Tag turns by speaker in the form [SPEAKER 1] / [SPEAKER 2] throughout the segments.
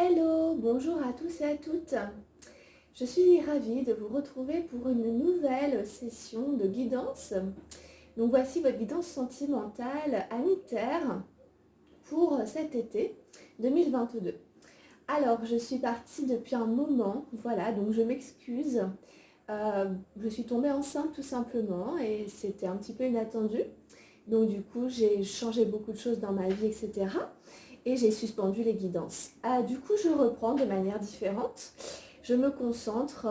[SPEAKER 1] Hello, bonjour à tous et à toutes. Je suis ravie de vous retrouver pour une nouvelle session de guidance. Donc voici votre guidance sentimentale à mi-terre pour cet été 2022. Alors, je suis partie depuis un moment, voilà, donc je m'excuse. Je suis tombée enceinte tout simplement et c'était un petit peu inattendu. Donc du coup, j'ai changé beaucoup de choses dans ma vie, etc. Et j'ai suspendu les guidances. Du coup, je reprends de manière différente. Je me concentre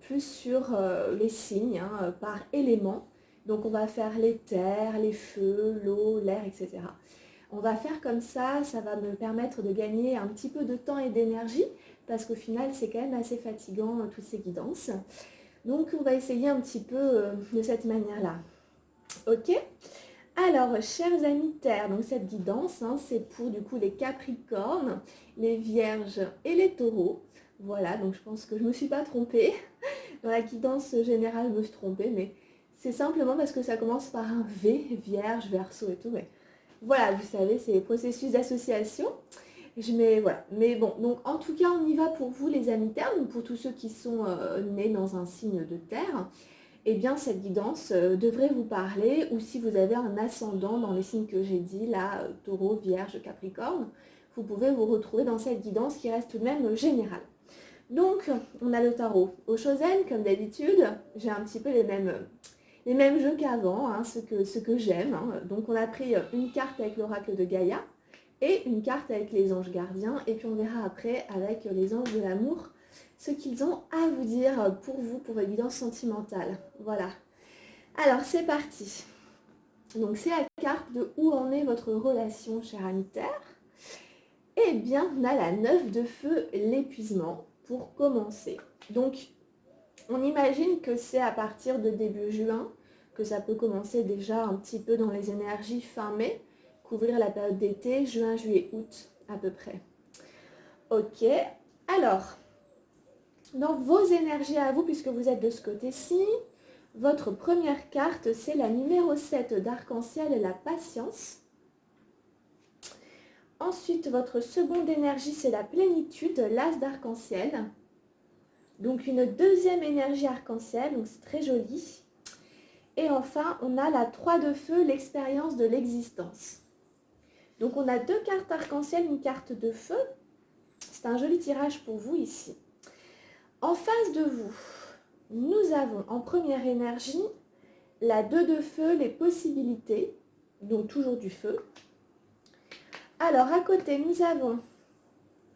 [SPEAKER 1] plus sur les signes par élément. Donc on va faire les terres, les feux, l'eau, l'air, etc. On va faire comme ça va me permettre de gagner un petit peu de temps et d'énergie parce qu'au final, c'est quand même assez fatigant toutes ces guidances. Donc on va essayer un petit peu de cette manière-là. Ok ? Alors, chers amis Terre, donc cette guidance, c'est pour du coup les Capricornes, les Vierges et les Taureaux. Voilà, donc je pense que je ne me suis pas trompée. Dans la guidance générale, je me suis trompée, mais c'est simplement parce que ça commence par un V, Vierge, Verseau et tout. Mais voilà, vous savez, c'est les processus d'association. Voilà. Mais bon, donc en tout cas, on y va pour vous les amis Terre, donc pour tous ceux qui sont nés dans un signe de Terre. Eh bien, cette guidance devrait vous parler, ou si vous avez un ascendant dans les signes que j'ai dit, là, Taureau, Vierge, Capricorne, vous pouvez vous retrouver dans cette guidance qui reste tout de même générale. Donc, on a le tarot au Chosen, comme d'habitude. J'ai un petit peu les mêmes jeux qu'avant, ce que j'aime. Donc, on a pris une carte avec l'oracle de Gaïa et une carte avec les anges gardiens. Et puis, on verra après avec les anges de l'amour ce qu'ils ont à vous dire pour vous, pour votre guidance sentimentale. Voilà. Alors, c'est parti. Donc, c'est la carte de où en est votre relation, cher ami Terre. Eh bien, on a la 9 de feu, l'épuisement, pour commencer. Donc, on imagine que c'est à partir de début juin que ça peut commencer déjà un petit peu dans les énergies fin mai, couvrir la période d'été, juin, juillet, août, à peu près. Ok, alors, dans vos énergies à vous, puisque vous êtes de ce côté-ci, votre première carte, c'est la numéro 7 d'arc-en-ciel, la patience. Ensuite, votre seconde énergie, c'est la plénitude, l'as d'arc-en-ciel. Donc une deuxième énergie arc-en-ciel, donc c'est très joli. Et enfin, on a la 3 de feu, l'expérience de l'existence. Donc on a deux cartes arc-en-ciel, une carte de feu. C'est un joli tirage pour vous ici. En face de vous, nous avons en première énergie la 2 de feu, les possibilités, donc toujours du feu. Alors à côté, nous avons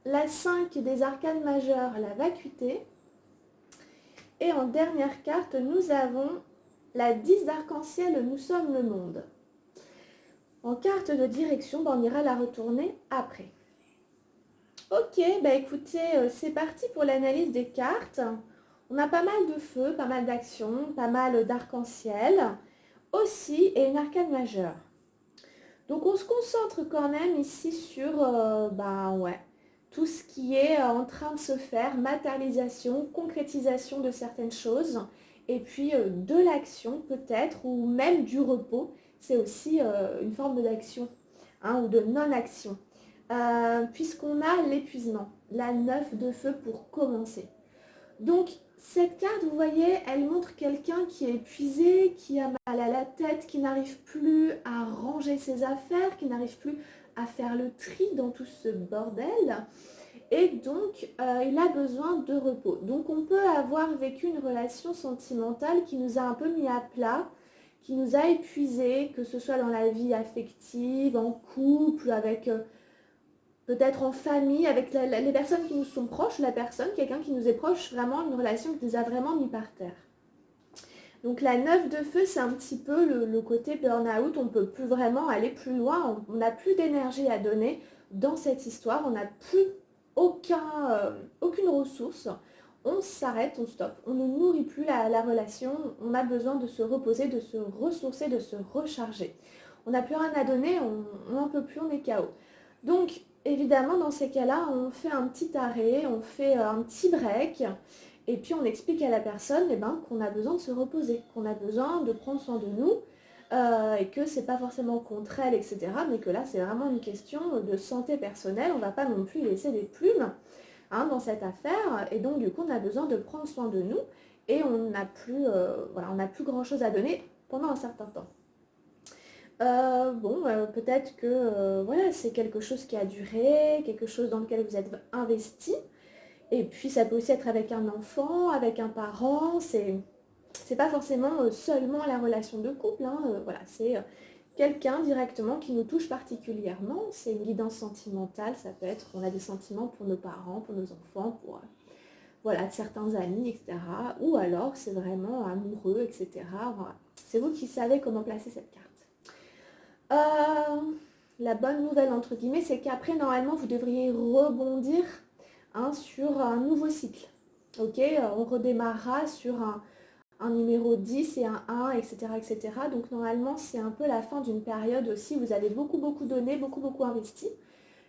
[SPEAKER 1] la 5 des arcanes majeures, la vacuité. Et en dernière carte, nous avons la 10 d'arc-en-ciel, nous sommes le monde. En carte de direction, on ira la retourner après. Ok, écoutez, c'est parti pour l'analyse des cartes. On a pas mal de feu, pas mal d'action, pas mal d'arc-en-ciel aussi et une arcane majeure. Donc on se concentre quand même ici sur tout ce qui est en train de se faire, matérialisation, concrétisation de certaines choses, et puis de l'action peut-être, ou même du repos, c'est aussi une forme d'action, ou de non-action. Puisqu'on a l'épuisement, la 9 de feu pour commencer. Donc cette carte, vous voyez, elle montre quelqu'un qui est épuisé, qui a mal à la tête, qui n'arrive plus à ranger ses affaires, qui n'arrive plus à faire le tri dans tout ce bordel. Et donc, il a besoin de repos. Donc, on peut avoir vécu une relation sentimentale qui nous a un peu mis à plat, qui nous a épuisés, que ce soit dans la vie affective, en couple, avec... peut-être en famille, avec les personnes qui nous sont proches, quelqu'un qui nous est proche, vraiment une relation qui nous a vraiment mis par terre. Donc la 9 de feu, c'est un petit peu le côté burn-out, on ne peut plus vraiment aller plus loin, on n'a plus d'énergie à donner dans cette histoire, on n'a plus aucune ressource, on s'arrête, on stoppe, on ne nourrit plus la relation, on a besoin de se reposer, de se ressourcer, de se recharger. On n'a plus rien à donner, on n'en peut plus, on est KO. Donc, évidemment, dans ces cas-là, on fait un petit arrêt, on fait un petit break, et puis on explique à la personne qu'on a besoin de se reposer, qu'on a besoin de prendre soin de nous, et que c'est pas forcément contre elle, etc. Mais que là, c'est vraiment une question de santé personnelle. On va pas non plus laisser des plumes dans cette affaire. Et donc, du coup, on a besoin de prendre soin de nous et on n'a plus, voilà, on n'a plus grand-chose à donner pendant un certain temps. Peut-être que voilà, c'est quelque chose qui a duré, quelque chose dans lequel vous êtes investi. Et puis, ça peut aussi être avec un enfant, avec un parent. C'est pas forcément seulement la relation de couple, voilà, c'est quelqu'un directement qui nous touche particulièrement. C'est une guidance sentimentale, ça peut être, on a des sentiments pour nos parents, pour nos enfants, pour voilà, certains amis, etc. Ou alors c'est vraiment amoureux, etc. Voilà. C'est vous qui savez comment placer cette carte. La bonne nouvelle, entre guillemets, c'est qu'après, normalement, vous devriez rebondir sur un nouveau cycle. Ok, on redémarrera sur un numéro 10 et un 1, etc., etc. Donc normalement, c'est un peu la fin d'une période aussi. Vous avez beaucoup, beaucoup donné, beaucoup, beaucoup investi.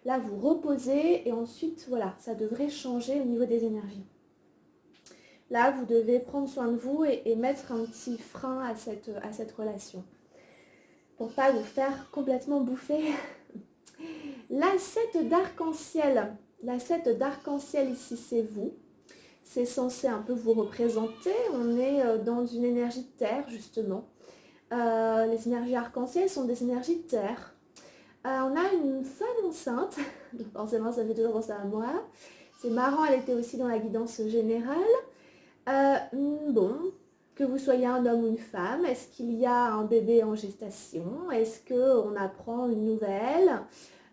[SPEAKER 1] Là, vous reposez et ensuite, voilà, ça devrait changer au niveau des énergies. Là, vous devez prendre soin de vous et mettre un petit frein à cette relation. Pour pas vous faire complètement bouffer. La 7 d'arc-en-ciel. La 7 d'arc-en-ciel ici, c'est vous. C'est censé un peu vous représenter. On est dans une énergie de terre, justement. Les énergies arc-en-ciel sont des énergies de terre. On a une femme enceinte. Donc forcément, ça fait toujours penser à moi. C'est marrant, elle était aussi dans la guidance générale. Que vous soyez un homme ou une femme, est-ce qu'il y a un bébé en gestation? Est-ce qu'on apprend une nouvelle?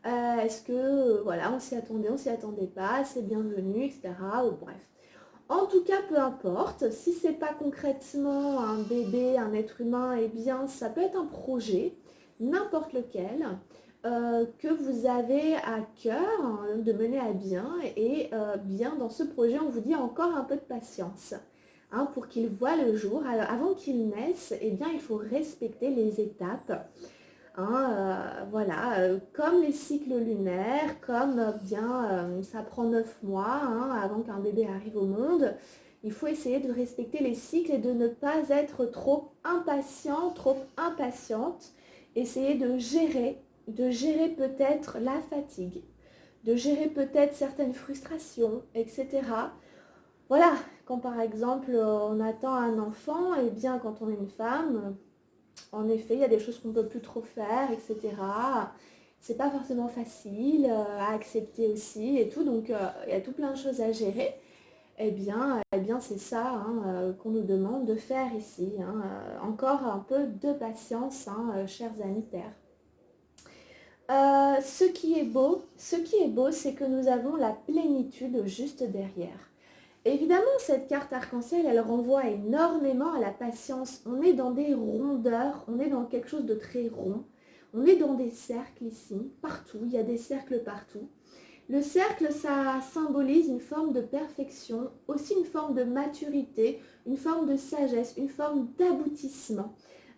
[SPEAKER 1] Est-ce que, voilà, on s'y attendait pas, c'est bienvenu, etc. Ou bref. En tout cas, peu importe, si c'est pas concrètement un bébé, un être humain, eh bien, ça peut être un projet, n'importe lequel, que vous avez à cœur de mener à bien. Et bien, dans ce projet, on vous dit encore un peu de patience. Pour qu'il voit le jour. Alors, avant qu'il naisse, eh bien, il faut respecter les étapes. Comme les cycles lunaires, comme ça prend 9 mois avant qu'un bébé arrive au monde. Il faut essayer de respecter les cycles et de ne pas être trop impatient, trop impatiente. Essayer de gérer peut-être la fatigue, de gérer peut-être certaines frustrations, etc. Voilà, quand par exemple on attend un enfant, et bien quand on est une femme, en effet, il y a des choses qu'on ne peut plus trop faire, etc. C'est pas forcément facile à accepter aussi et tout, donc il y a tout plein de choses à gérer. Eh bien c'est ça qu'on nous demande de faire ici. Encore un peu de patience, chers amis terre. Ce qui est beau, c'est que nous avons la plénitude juste derrière. Évidemment, cette carte arc-en-ciel, elle renvoie énormément à la patience. On est dans des rondeurs, on est dans quelque chose de très rond. On est dans des cercles ici, partout, il y a des cercles partout. Le cercle, ça symbolise une forme de perfection, aussi une forme de maturité, une forme de sagesse, une forme d'aboutissement.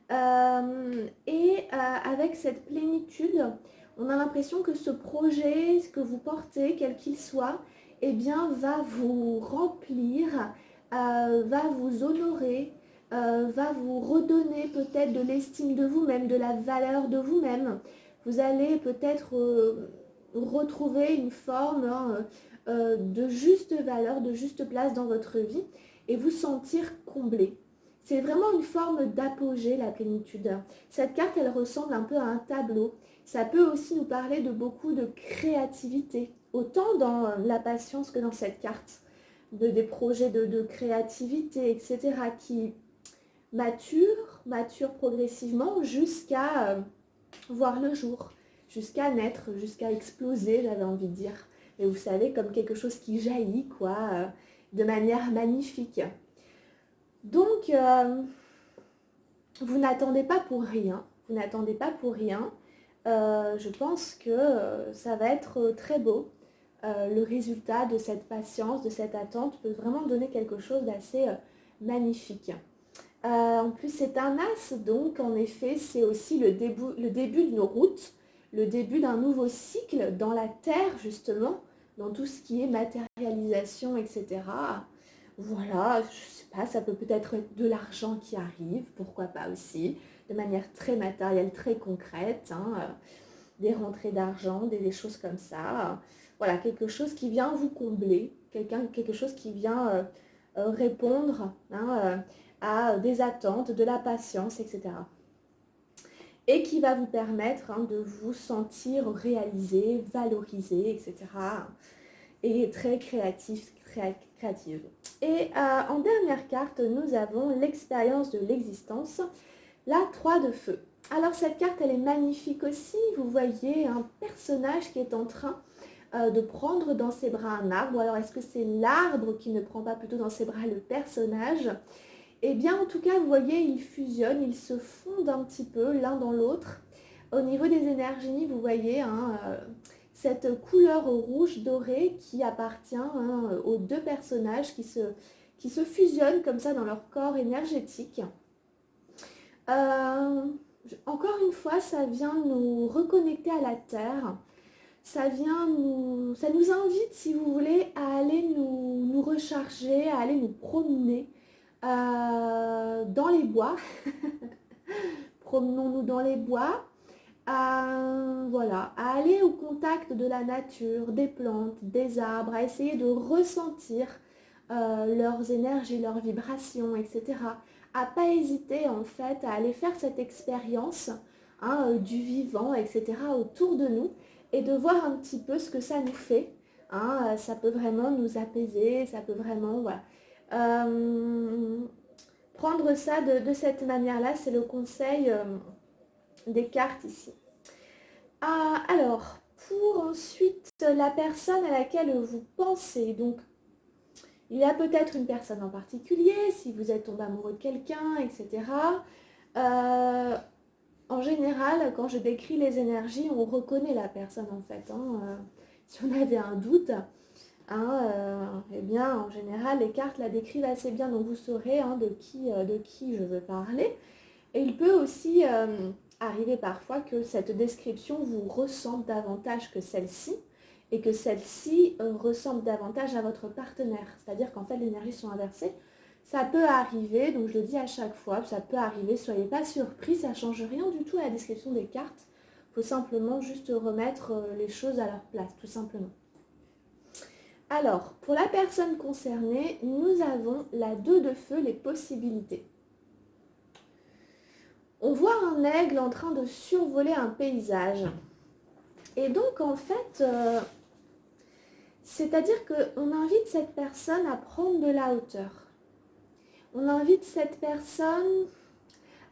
[SPEAKER 1] Avec cette plénitude, on a l'impression que ce projet, ce que vous portez, quel qu'il soit, eh bien, va vous remplir, va vous honorer, va vous redonner peut-être de l'estime de vous-même, de la valeur de vous-même. Vous allez peut-être retrouver une forme de juste valeur, de juste place dans votre vie et vous sentir comblé. C'est vraiment une forme d'apogée, la plénitude. Cette carte, elle ressemble un peu à un tableau. Ça peut aussi nous parler de beaucoup de créativité, autant dans la patience que dans cette carte, des projets de créativité, etc., qui maturent progressivement jusqu'à voir le jour, jusqu'à naître, jusqu'à exploser, j'avais envie de dire. Et vous savez, comme quelque chose qui jaillit, de manière magnifique. Donc, vous n'attendez pas pour rien. Je pense que ça va être très beau. Le résultat de cette patience, de cette attente peut vraiment donner quelque chose d'assez magnifique. En plus, c'est un as, donc en effet, c'est aussi le début d'une route, le début d'un nouveau cycle dans la terre, justement, dans tout ce qui est matérialisation, etc. Voilà, je sais pas, ça peut être de l'argent qui arrive, pourquoi pas aussi. de manière très matérielle, très concrète, hein, des rentrées d'argent, des choses comme ça. Voilà, quelque chose qui vient vous combler, quelque chose qui vient répondre, hein, à des attentes, de la patience, etc. Et qui va vous permettre, hein, de vous sentir réalisé, valorisé, etc. Et très créatif, créative. Et en dernière carte, nous avons l'expérience de l'existence, la 3 de feu. Alors cette carte, elle est magnifique aussi. Vous voyez un personnage qui est en train de prendre dans ses bras un arbre. Alors est-ce que c'est l'arbre qui ne prend pas plutôt dans ses bras le personnage? Eh bien en tout cas, vous voyez, ils fusionnent, ils se fondent un petit peu l'un dans l'autre. Au niveau des énergies, vous voyez, hein, cette couleur rouge dorée qui appartient, hein, aux deux personnages qui se fusionnent comme ça dans leur corps énergétique. Encore une fois, ça vient nous reconnecter à la terre. Ça nous invite, si vous voulez, à aller nous recharger, à aller nous promener dans les bois. Promenons-nous dans les bois. Voilà, à aller au contact de la nature, des plantes, des arbres, à essayer de ressentir leurs énergies, leurs vibrations, etc. À pas hésiter en fait à aller faire cette expérience, hein, du vivant, etc. autour de nous et de voir un petit peu ce que ça nous fait. Hein, ça peut vraiment nous apaiser, ça peut vraiment, voilà. Prendre ça de cette manière-là, c'est le conseil des cartes ici. Alors, pour ensuite la personne à laquelle vous pensez, donc il y a peut-être une personne en particulier, si vous êtes tombé amoureux de quelqu'un, etc. En général, quand je décris les énergies, on reconnaît la personne en fait. Hein. Si on avait un doute, hein, eh bien en général les cartes la décrivent assez bien, donc vous saurez, hein, de qui je veux parler. Et il peut aussi arriver parfois que cette description vous ressemble davantage que celle-ci et que celle-ci ressemble davantage à votre partenaire. C'est-à-dire qu'en fait, les énergies sont inversées. Ça peut arriver, donc je le dis à chaque fois, ça peut arriver, soyez pas surpris, ça ne change rien du tout à la description des cartes. Il faut simplement juste remettre les choses à leur place, tout simplement. Alors, pour la personne concernée, nous avons la 2 de feu, les possibilités. On voit un aigle en train de survoler un paysage. Et donc, en fait, c'est-à-dire qu'on invite cette personne à prendre de la hauteur. On invite cette personne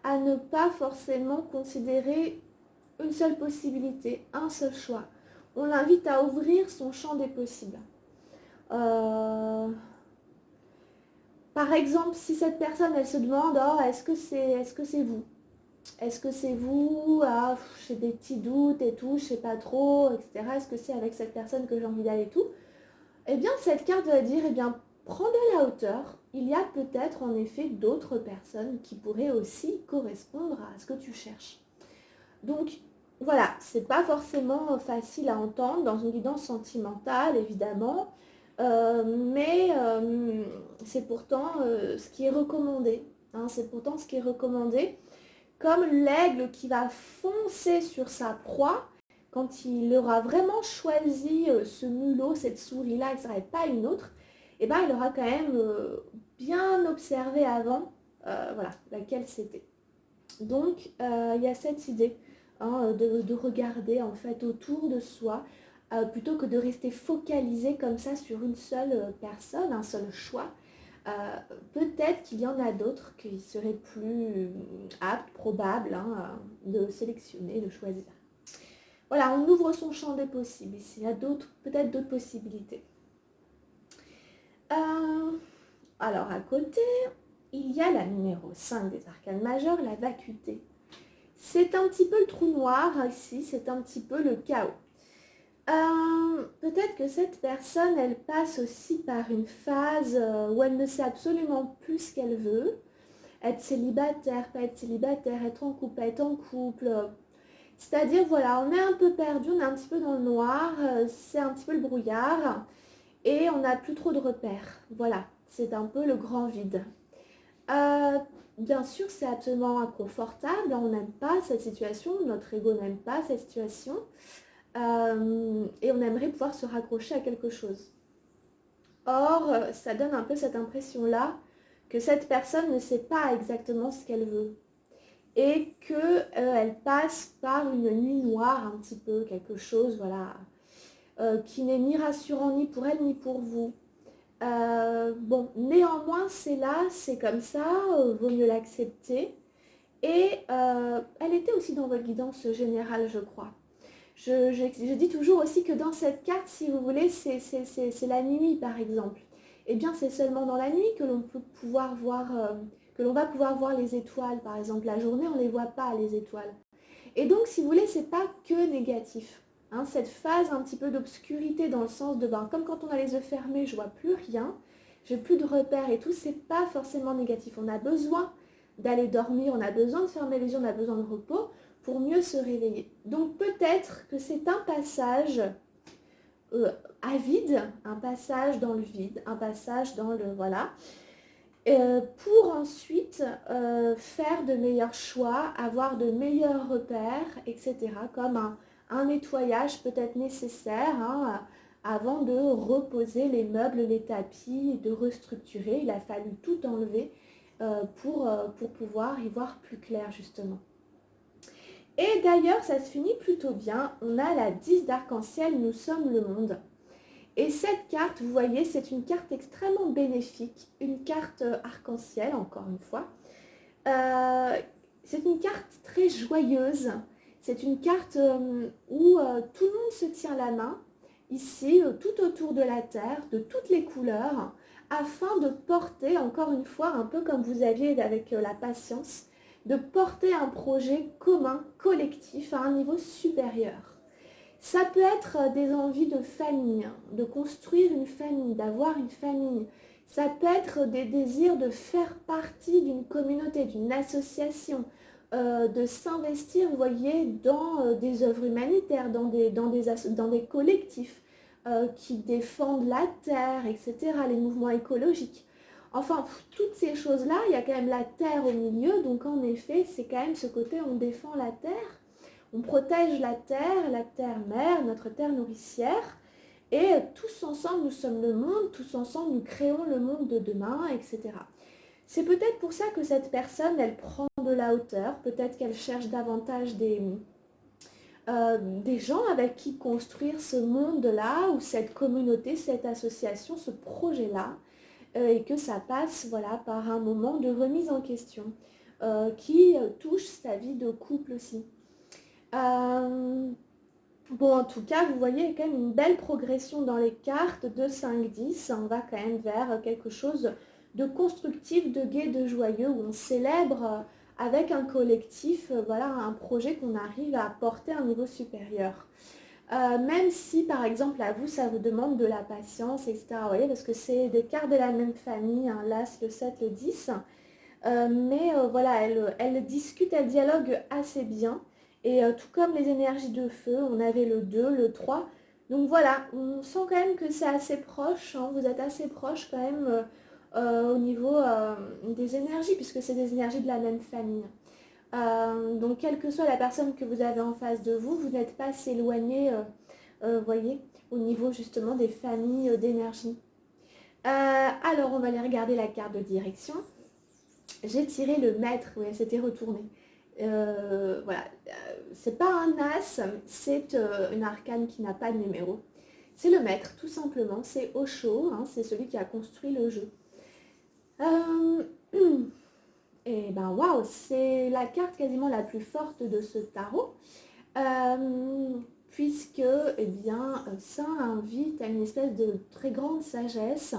[SPEAKER 1] à ne pas forcément considérer une seule possibilité, un seul choix. On l'invite à ouvrir son champ des possibles. Par exemple, si cette personne, elle se demande, oh, est-ce que c'est vous? Est-ce que c'est vous? Ah, j'ai des petits doutes et tout, je sais pas trop, etc. Est-ce que c'est avec cette personne que j'ai envie d'aller et tout? Eh bien, cette carte va dire, eh bien, prends de la hauteur. Il y a peut-être en effet d'autres personnes qui pourraient aussi correspondre à ce que tu cherches. Donc, voilà, c'est pas forcément facile à entendre dans une guidance sentimentale, évidemment, mais c'est pourtant ce qui est recommandé. Hein, c'est pourtant ce qui est recommandé. Comme l'aigle qui va foncer sur sa proie, quand il aura vraiment choisi ce mulot, cette souris-là, etc., et pas une autre, eh ben, il aura quand même bien observé avant voilà, laquelle c'était. Donc, il y a cette idée, hein, de regarder en fait autour de soi, plutôt que de rester focalisé comme ça sur une seule personne, un seul choix. Peut-être qu'il y en a d'autres qui seraient plus aptes, probables, hein, de sélectionner, de choisir. Voilà, on ouvre son champ des possibles ici. Il y a peut-être d'autres possibilités. Alors à côté, il y a la numéro 5 des arcanes majeures, la vacuité. C'est un petit peu le trou noir ici, c'est un petit peu le chaos. Peut-être que cette personne, elle passe aussi par une phase où elle ne sait absolument plus ce qu'elle veut. Être célibataire, pas être célibataire, être en couple, pas être en couple. C'est-à-dire, voilà, on est un peu perdu, on est un petit peu dans le noir, c'est un petit peu le brouillard, et on n'a plus trop de repères. Voilà, c'est un peu le grand vide. bien sûr, c'est absolument inconfortable, on n'aime pas cette situation, notre ego n'aime pas cette situation, et on aimerait pouvoir se raccrocher à quelque chose. Or, ça donne un peu cette impression-là que cette personne ne sait pas exactement ce qu'elle veut et qu'elle passe par une nuit noire un petit peu, quelque chose, voilà, qui n'est ni rassurant ni pour elle ni pour vous. Bon, néanmoins, c'est là, c'est comme ça, vaut mieux l'accepter. Et elle était aussi dans votre guidance générale, je crois. Je dis toujours aussi que dans cette carte, si vous voulez, c'est la nuit, par exemple. Eh bien, c'est seulement dans la nuit que l'on peut pouvoir voir, que l'on va pouvoir voir les étoiles, par exemple. La journée, on ne les voit pas, les étoiles. Et donc, si vous voulez, c'est pas que négatif. Hein, cette phase un petit peu d'obscurité dans le sens de, ben, comme quand on a les yeux fermés, je vois plus rien, j'ai plus de repères et tout, c'est pas forcément négatif. On a besoin d'aller dormir, on a besoin de fermer les yeux, on a besoin de repos pour mieux se réveiller. Donc peut-être que c'est un passage à vide, un passage dans le vide, un passage dans le, voilà, pour ensuite faire de meilleurs choix, avoir de meilleurs repères, etc. Comme un nettoyage peut-être nécessaire hein, avant de reposer les meubles, les tapis, de restructurer. Il a fallu tout enlever pour pouvoir y voir plus clair justement. Et d'ailleurs, ça se finit plutôt bien. On a la 10 d'arc-en-ciel, nous sommes le monde. Et cette carte, vous voyez, c'est une carte extrêmement bénéfique, une carte arc-en-ciel, encore une fois. C'est une carte très joyeuse. C'est une carte où tout le monde se tient la main, ici, tout autour de la Terre, de toutes les couleurs, afin de porter, encore une fois, un peu comme vous aviez avec la patience, de porter un projet commun, collectif, à un niveau supérieur. Ça peut être des envies de famille, de construire une famille, d'avoir une famille. Ça peut être des désirs de faire partie d'une communauté, d'une association, de s'investir, vous voyez, dans des œuvres humanitaires, dans des collectifs qui défendent la terre, etc., les mouvements écologiques. Enfin, toutes ces choses-là, il y a quand même la terre au milieu, donc en effet, c'est quand même ce côté on défend la terre. On protège la terre mère, notre terre nourricière. Et tous ensemble, nous sommes le monde, tous ensemble, nous créons le monde de demain, etc. C'est peut-être pour ça que cette personne, elle prend de la hauteur. Peut-être qu'elle cherche davantage des gens avec qui construire ce monde-là, ou cette communauté, cette association, ce projet-là. Et que ça passe voilà, par un moment de remise en question qui touche sa vie de couple aussi. Bon, en tout cas, vous voyez, il y a quand même une belle progression dans les cartes de 5-10. On va quand même vers quelque chose de constructif, de gai, de joyeux, où on célèbre avec un collectif, voilà, un projet qu'on arrive à porter à un niveau supérieur. Même si, par exemple, à vous, ça vous demande de la patience, etc. Vous voyez, parce que c'est des cartes de la même famille, hein, l'As, le 7, le 10. Mais voilà, elles discutent, elles dialoguent assez bien. Et tout comme les énergies de feu, on avait le 2, le 3. Donc voilà, on sent quand même que c'est assez proche, hein, vous êtes assez proche quand même au niveau des énergies, puisque c'est des énergies de la même famille. Donc quelle que soit la personne que vous avez en face de vous, vous n'êtes pas si éloigné, voyez, au niveau justement des familles d'énergie. Alors on va aller regarder la carte de direction. J'ai tiré le maître, oui, elle s'était retournée. Voilà, c'est pas un as, c'est une arcane qui n'a pas de numéro. C'est le maître, tout simplement. C'est Osho, hein, c'est celui qui a construit le jeu. Et ben waouh, c'est la carte quasiment la plus forte de ce tarot, puisque eh bien, ça invite à une espèce de très grande sagesse.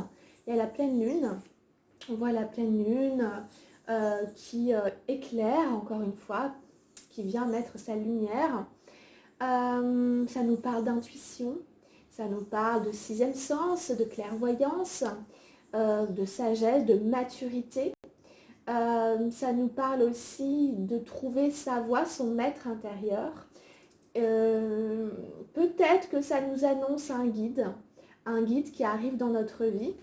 [SPEAKER 1] Il y a la pleine lune, on voit la pleine lune qui éclaire, encore une fois, qui vient mettre sa lumière. Ça nous parle d'intuition, ça nous parle de sixième sens, de clairvoyance, de sagesse, de maturité. Ça nous parle aussi de trouver sa voie, son maître intérieur. Peut-être que ça nous annonce un guide qui arrive dans notre vie.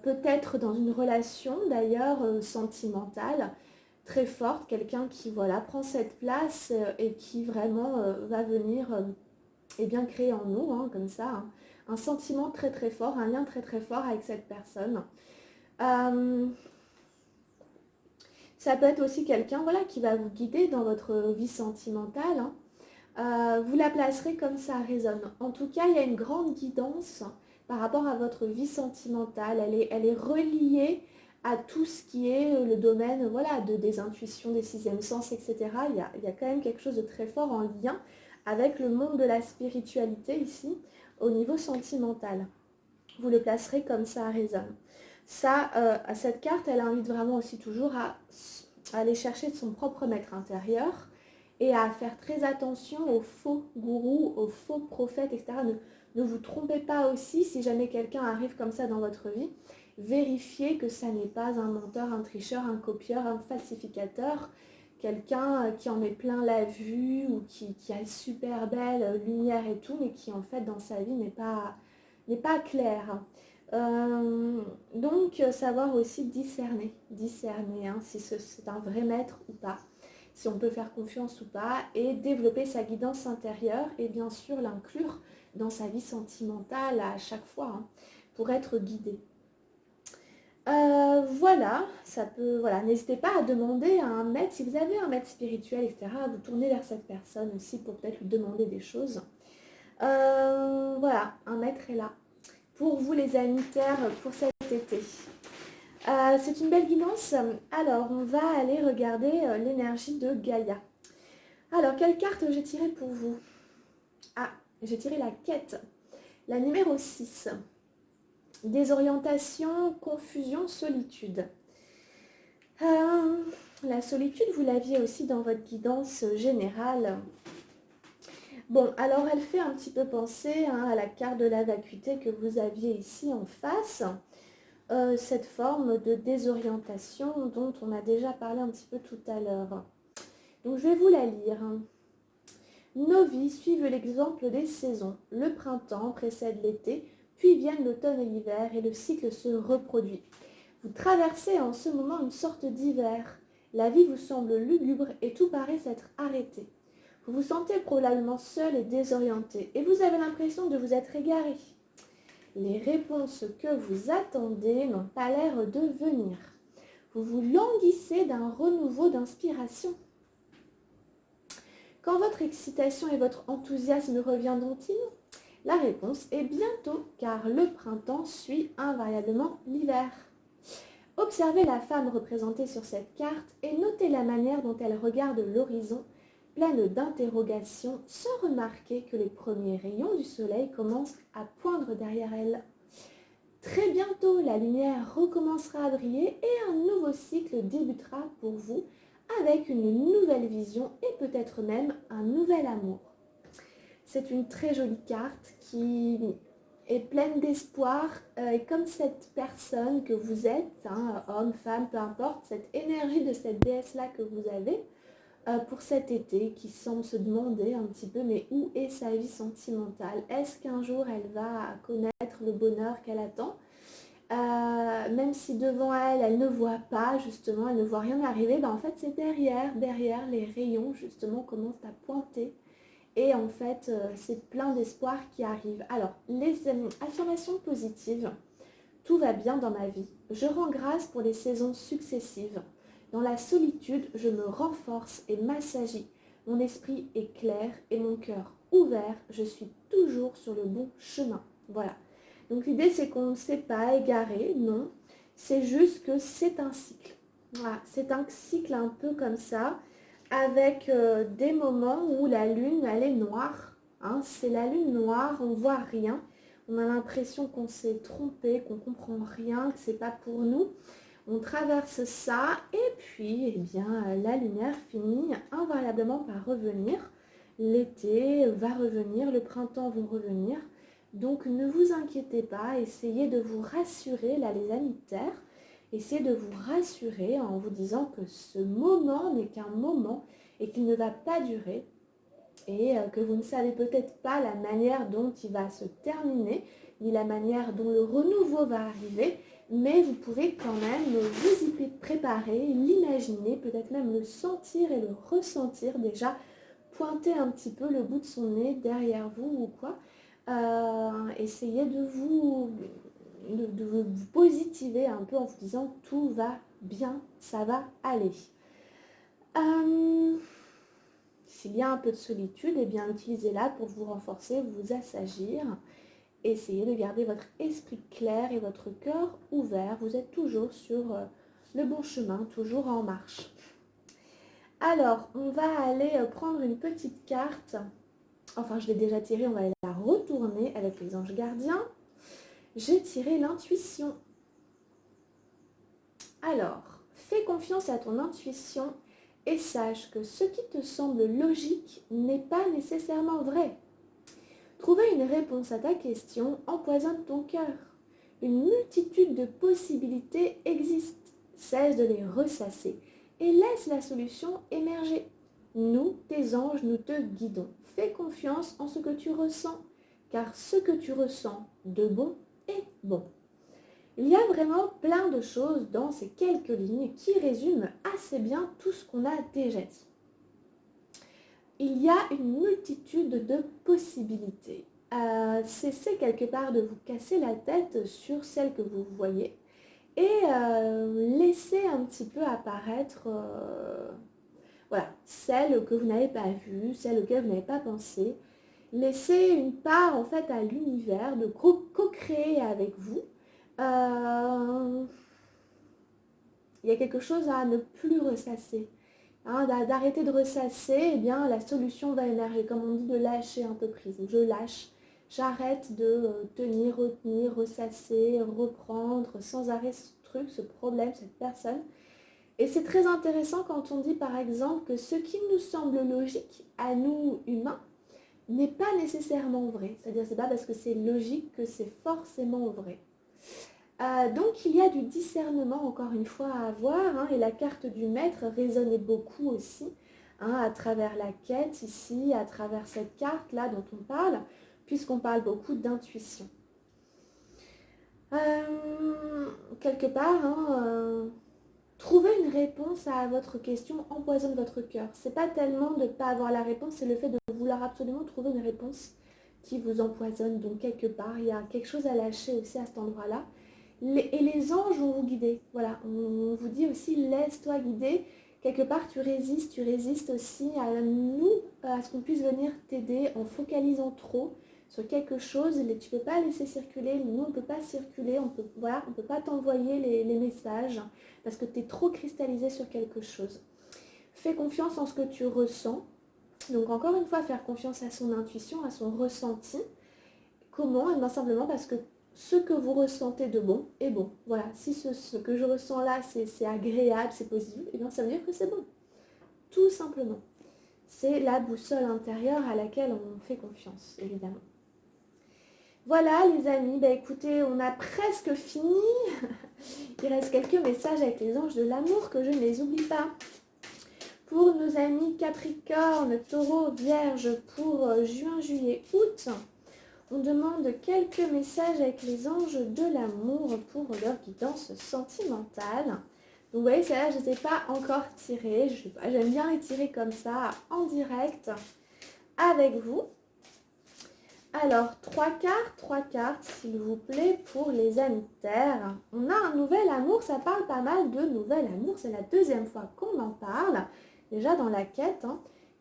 [SPEAKER 1] peut-être dans une relation d'ailleurs sentimentale très forte, quelqu'un qui voilà, prend cette place et qui vraiment va venir et bien créer en nous, hein, comme ça, hein, un sentiment très très fort, un lien très très fort avec cette personne. Ça peut être aussi quelqu'un voilà, qui va vous guider dans votre vie sentimentale, hein. Vous la placerez comme ça résonne. En tout cas, il y a une grande guidance par rapport à votre vie sentimentale. Elle est reliée à tout ce qui est le domaine voilà, des intuitions, des sixièmes sens, etc. Il y a quand même quelque chose de très fort en lien avec le monde de la spiritualité ici, au niveau sentimental. Vous le placerez comme ça résonne. Ça, cette carte, elle invite vraiment aussi toujours à aller chercher son propre maître intérieur et à faire très attention aux faux gourous, aux faux prophètes, etc. Ne vous trompez pas aussi si jamais quelqu'un arrive comme ça dans votre vie. Vérifiez que ça n'est pas un menteur, un tricheur, un copieur, un falsificateur, quelqu'un qui en met plein la vue ou qui a une super belle lumière et tout, mais qui en fait dans sa vie n'est pas clair. Donc savoir aussi discerner hein, si c'est un vrai maître ou pas, si on peut faire confiance ou pas, et développer sa guidance intérieure et bien sûr l'inclure dans sa vie sentimentale à chaque fois hein, pour être guidé. Voilà, ça peut, voilà, n'hésitez pas à demander à un maître, si vous avez un maître spirituel, etc., à vous tourner vers cette personne aussi pour peut-être lui demander des choses. Voilà, un maître est là pour vous les amis terre pour cet été. C'est une belle guidance. Alors, on va aller regarder l'énergie de Gaïa. Alors, quelle carte j'ai tiré pour vous? Ah, j'ai tiré la quête, la numéro 6. Désorientation, confusion, solitude. La solitude, vous l'aviez aussi dans votre guidance générale. Bon, alors elle fait un petit peu penser hein, à la carte de la vacuité que vous aviez ici en face. Cette forme de désorientation dont on a déjà parlé un petit peu tout à l'heure. Donc je vais vous la lire. Nos vies suivent l'exemple des saisons. Le printemps précède l'été, puis viennent l'automne et l'hiver et le cycle se reproduit. Vous traversez en ce moment une sorte d'hiver. La vie vous semble lugubre et tout paraît s'être arrêté. Vous vous sentez probablement seul et désorienté et vous avez l'impression de vous être égaré. Les réponses que vous attendez n'ont pas l'air de venir. Vous vous languissez d'un renouveau d'inspiration. Quand votre excitation et votre enthousiasme reviendront-ils? La réponse est bientôt, car le printemps suit invariablement l'hiver. Observez la femme représentée sur cette carte et notez la manière dont elle regarde l'horizon, pleine d'interrogations, sans remarquer que les premiers rayons du soleil commencent à poindre derrière elle. Très bientôt, la lumière recommencera à briller et un nouveau cycle débutera pour vous avec une nouvelle vision et peut-être même un nouvel amour. C'est une très jolie carte qui est pleine d'espoir et comme cette personne que vous êtes, hein, homme, femme, peu importe, cette énergie de cette déesse-là que vous avez pour cet été qui semble se demander un petit peu mais où est sa vie sentimentale? Est-ce qu'un jour elle va connaître le bonheur qu'elle attend? Même si devant elle, elle ne voit pas justement, elle ne voit rien arriver, ben en fait c'est derrière les rayons justement commencent à pointer et en fait c'est plein d'espoir qui arrive. Alors les affirmations positives, tout va bien dans ma vie, je rends grâce pour les saisons successives, dans la solitude je me renforce et m'assagis, mon esprit est clair et mon cœur ouvert, je suis toujours sur le bon chemin. Voilà. Donc l'idée c'est qu'on ne s'est pas égaré, non, c'est juste que c'est un cycle. Voilà, c'est un cycle un peu comme ça, avec des moments où la lune elle est noire, hein, c'est la lune noire, on ne voit rien, on a l'impression qu'on s'est trompé, qu'on ne comprend rien, que c'est pas pour nous. On traverse ça et puis eh bien, la lumière finit invariablement par revenir. L'été va revenir, le printemps va revenir. Donc ne vous inquiétez pas, essayez de vous rassurer, là les amis de terre, essayez de vous rassurer en vous disant que ce moment n'est qu'un moment et qu'il ne va pas durer et que vous ne savez peut-être pas la manière dont il va se terminer, ni la manière dont le renouveau va arriver, mais vous pouvez quand même vous y préparer, l'imaginer, peut-être même le sentir et le ressentir déjà, pointer un petit peu le bout de son nez derrière vous ou quoi. Essayez de vous positiver un peu en vous disant tout va bien, ça va aller. S'il y a un peu de solitude, eh bien utilisez-la pour vous renforcer, vous assagir. Essayez de garder votre esprit clair et votre cœur ouvert. Vous êtes toujours sur le bon chemin, toujours en marche. Alors, on va aller prendre une petite carte. Enfin, je l'ai déjà tirée, on va la retourner avec les anges gardiens. J'ai tiré l'intuition. Alors, fais confiance à ton intuition et sache que ce qui te semble logique n'est pas nécessairement vrai. Trouver une réponse à ta question empoisonne ton cœur. Une multitude de possibilités existent. Cesse de les ressasser et laisse la solution émerger. Nous, tes anges, nous te guidons. Fais confiance en ce que tu ressens, car ce que tu ressens de bon est bon. Il y a vraiment plein de choses dans ces quelques lignes qui résument assez bien tout ce qu'on a déjà dit. Il y a une multitude de possibilités. Cessez quelque part de vous casser la tête sur celle que vous voyez et laissez un petit peu apparaître voilà, celle que vous n'avez pas vue, celle auquel vous n'avez pas pensé. Laissez une part en fait à l'univers de co-créer avec vous. Il y a quelque chose à ne plus ressasser. D'arrêter de ressasser, eh bien, la solution va émerger. Comme on dit, de lâcher un peu prise. Je lâche, j'arrête de tenir, retenir, ressasser, reprendre sans arrêt ce truc, ce problème, cette personne. Et c'est très intéressant quand on dit par exemple que ce qui nous semble logique à nous humains n'est pas nécessairement vrai. C'est-à-dire c'est pas parce que c'est logique que c'est forcément vrai. Donc il y a du discernement encore une fois à avoir, et la carte du maître résonnait beaucoup aussi à travers la quête ici, à travers cette carte là dont on parle, puisqu'on parle beaucoup d'intuition. Quelque part, trouver une réponse à votre question empoisonne votre cœur. C'est pas tellement de ne pas avoir la réponse, c'est le fait de vouloir absolument trouver une réponse qui vous empoisonne. Donc quelque part, il y a quelque chose à lâcher aussi à cet endroit-là. Et les anges vont vous guider. Voilà, on vous dit aussi laisse-toi guider. Quelque part, tu résistes aussi à nous, à ce qu'on puisse venir t'aider en focalisant trop sur quelque chose. Tu ne peux pas laisser circuler, nous on ne peut pas circuler, on peut pas t'envoyer les messages parce que tu es trop cristallisé sur quelque chose. Fais confiance en ce que tu ressens. Donc encore une fois, faire confiance à son intuition, à son ressenti. Comment ? Eh bien simplement parce que ce que vous ressentez de bon est bon. Voilà, si ce que je ressens là, c'est agréable, c'est positif, eh bien ça veut dire que c'est bon. Tout simplement. C'est la boussole intérieure à laquelle on fait confiance, évidemment. Voilà les amis, écoutez, on a presque fini. Il reste quelques messages avec les anges de l'amour que je ne les oublie pas. Pour nos amis Capricorne, Taureau, Vierge, pour juin, juillet, août, on demande quelques messages avec les anges de l'amour pour leur guidance sentimentale. Donc vous voyez, celle-là, je ne les ai pas encore tirées. J'aime bien les tirer comme ça, en direct, avec vous. Alors, trois cartes, s'il vous plaît, pour les amis de terre. On a un nouvel amour, ça parle pas mal de nouvel amour. C'est la deuxième fois qu'on en parle, déjà dans la quête.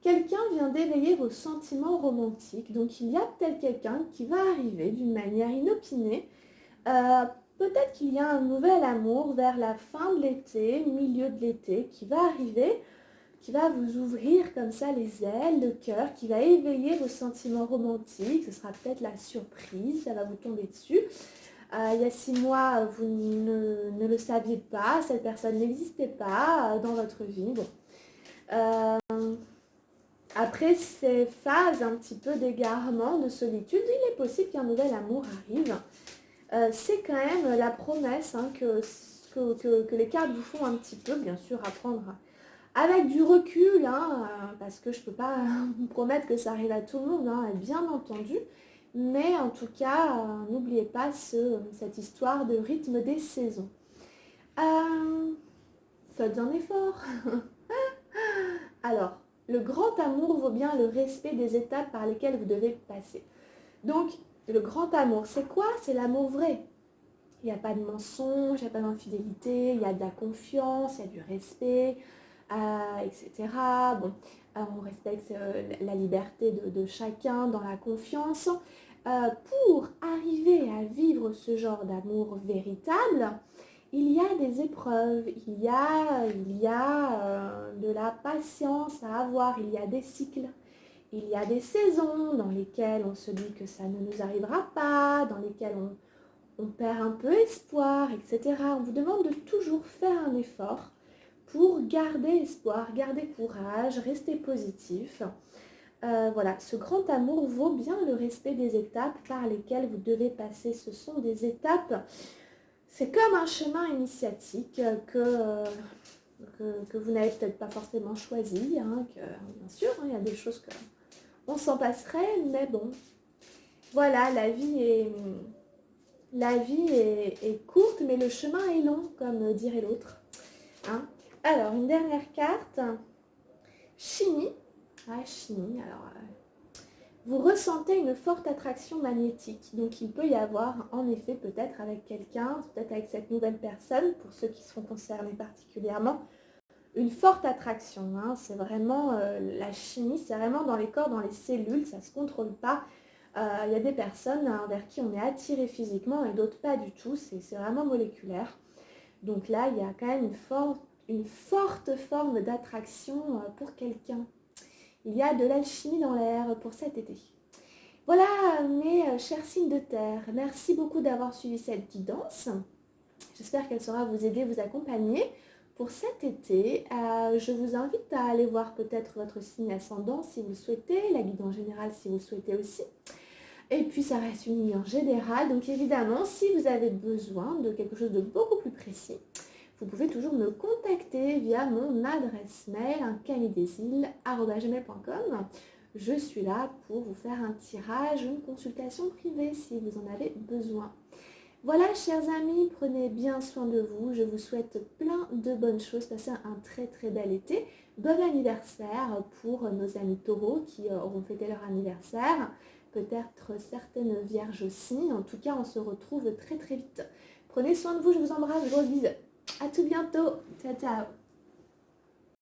[SPEAKER 1] Quelqu'un vient d'éveiller vos sentiments romantiques. Donc, il y a peut-être quelqu'un qui va arriver d'une manière inopinée. Peut-être qu'il y a un nouvel amour vers la fin de l'été, milieu de l'été, qui va arriver, qui va vous ouvrir comme ça les ailes, le cœur, qui va éveiller vos sentiments romantiques. Ce sera peut-être la surprise, ça va vous tomber dessus. Il y a 6 mois, vous ne le saviez pas, cette personne n'existait pas dans votre vie. Bon. Après ces phases un petit peu d'égarement, de solitude, il est possible qu'un nouvel amour arrive. C'est quand même la promesse que les cartes vous font un petit peu, bien sûr, apprendre avec du recul, hein, parce que je ne peux pas vous promettre que ça arrive à tout le monde, hein, bien entendu. Mais en tout cas, n'oubliez pas cette histoire de rythme des saisons. Faites un effort. Alors, le grand amour vaut bien le respect des étapes par lesquelles vous devez passer. Donc, le grand amour, c'est quoi? C'est l'amour vrai. Il n'y a pas de mensonge, il n'y a pas d'infidélité, il y a de la confiance, il y a du respect, etc. Bon, on respecte la liberté de chacun dans la confiance. Pour arriver à vivre ce genre d'amour véritable, il y a des épreuves, il y a de la patience à avoir, il y a des cycles, il y a des saisons dans lesquelles on se dit que ça ne nous arrivera pas, dans lesquelles on perd un peu espoir, etc. On vous demande de toujours faire un effort pour garder espoir, garder courage, rester positif. Voilà, ce grand amour vaut bien le respect des étapes par lesquelles vous devez passer. Ce sont des étapes, c'est comme un chemin initiatique que vous n'avez peut-être pas forcément choisi, hein, que, bien sûr, hein, il y a des choses qu'on s'en passerait, mais bon, voilà, la vie est courte, mais le chemin est long, comme dirait l'autre. Hein. Alors, une dernière carte, Chimie. Ah, Chimie, alors... vous ressentez une forte attraction magnétique. Donc, il peut y avoir, en effet, peut-être avec quelqu'un, peut-être avec cette nouvelle personne, pour ceux qui seront concernés particulièrement, une forte attraction. Hein. C'est vraiment, la chimie, c'est vraiment dans les corps, dans les cellules, ça ne se contrôle pas. Il y a des personnes vers qui on est attiré physiquement et d'autres pas du tout. C'est vraiment moléculaire. Donc là, il y a quand même une forte forme d'attraction pour quelqu'un. Il y a de l'alchimie dans l'air pour cet été. Voilà mes chers signes de terre. Merci beaucoup d'avoir suivi cette guidance. J'espère qu'elle saura vous aider, vous accompagner pour cet été. Je vous invite à aller voir peut-être votre signe ascendant si vous le souhaitez, la guidance générale si vous le souhaitez aussi. Et puis ça reste une ligne en général. Donc évidemment, si vous avez besoin de quelque chose de beaucoup plus précis, vous pouvez toujours me contacter via mon adresse mail, camilledesil@gmail.com. Je suis là pour vous faire un tirage, une consultation privée si vous en avez besoin. Voilà, chers amis, prenez bien soin de vous. Je vous souhaite plein de bonnes choses. Passez un très très bel été. Bon anniversaire pour nos amis taureaux qui auront fêté leur anniversaire. Peut-être certaines vierges aussi. En tout cas, on se retrouve très très vite. Prenez soin de vous, je vous embrasse, gros bisous. À tout bientôt. Ciao, ciao.